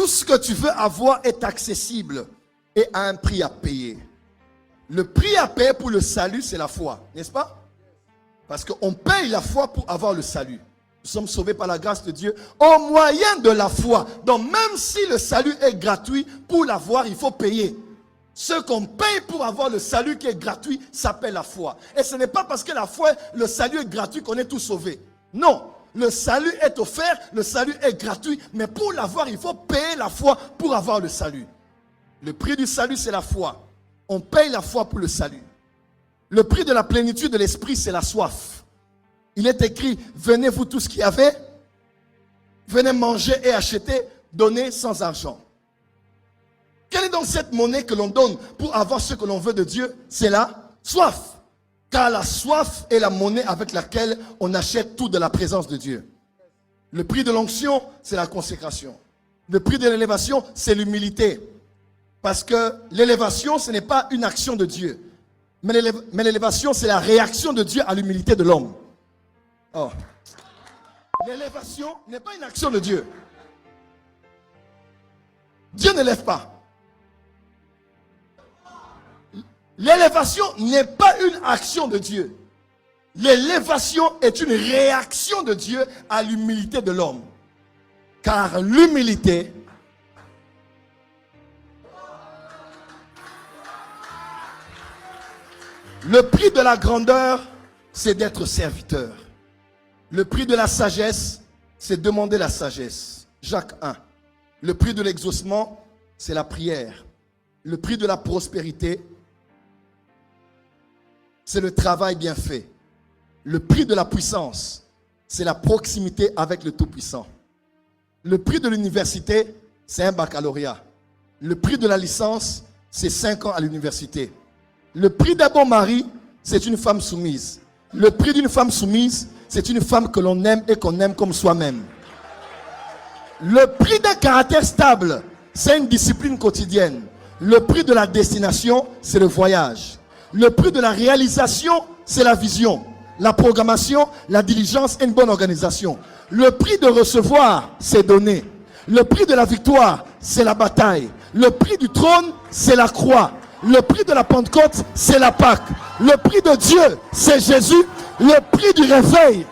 Tout ce que tu veux avoir est accessible et a un prix à payer. Le prix à payer pour le salut, c'est la foi, n'est-ce pas? Parce qu'on paye la foi pour avoir le salut. Nous sommes sauvés par la grâce de Dieu au moyen de la foi. Donc même si le salut est gratuit, pour l'avoir, il faut payer. Ce qu'on paye pour avoir le salut qui est gratuit s'appelle la foi. Et ce n'est pas parce que la foi, le salut est gratuit qu'on est tous sauvés. Non, le salut est offert, le salut est gratuit, mais pour l'avoir, il faut payer la foi pour avoir le salut. Le prix du salut, c'est la foi. On paye la foi pour le salut. Le prix de la plénitude de l'esprit, c'est la soif. Il est écrit, venez vous tous qui avez, venez manger et acheter, donnez sans argent. Quelle est donc cette monnaie que l'on donne pour avoir ce que l'on veut de Dieu? C'est la soif. Car la soif est la monnaie avec laquelle on achète tout de la présence de Dieu. Le prix de l'onction, c'est la consécration. Le prix de l'élévation, c'est l'humilité. Parce que l'élévation, ce n'est pas une action de Dieu. Mais l'élévation, c'est la réaction de Dieu à l'humilité de l'homme. Oh. L'élévation n'est pas une action de Dieu. Dieu ne lève pas. L'élévation n'est pas une action de Dieu. L'élévation est une réaction de Dieu à l'humilité de l'homme. Car l'humilité le prix de la grandeur, c'est d'être serviteur. Le prix de la sagesse, c'est demander la sagesse. Jacques 1. Le prix de l'exaucement, c'est la prière. Le prix de la prospérité, c'est le travail bien fait. Le prix de la puissance, c'est la proximité avec le Tout-Puissant. Le prix de l'université, c'est un baccalauréat. Le prix de la licence, c'est 5 ans à l'université. Le prix d'un bon mari, c'est une femme soumise. Le prix d'une femme soumise, c'est une femme que l'on aime et qu'on aime comme soi-même. Le prix d'un caractère stable, c'est une discipline quotidienne. Le prix de la destination, c'est le voyage. Le prix de la réalisation, c'est la vision. La programmation, la diligence et une bonne organisation. Le prix de recevoir, c'est donner. Le prix de la victoire, c'est la bataille. Le prix du trône, c'est la croix. Le prix de la Pentecôte, c'est la Pâque. Le prix de Dieu, c'est Jésus. Le prix du réveil,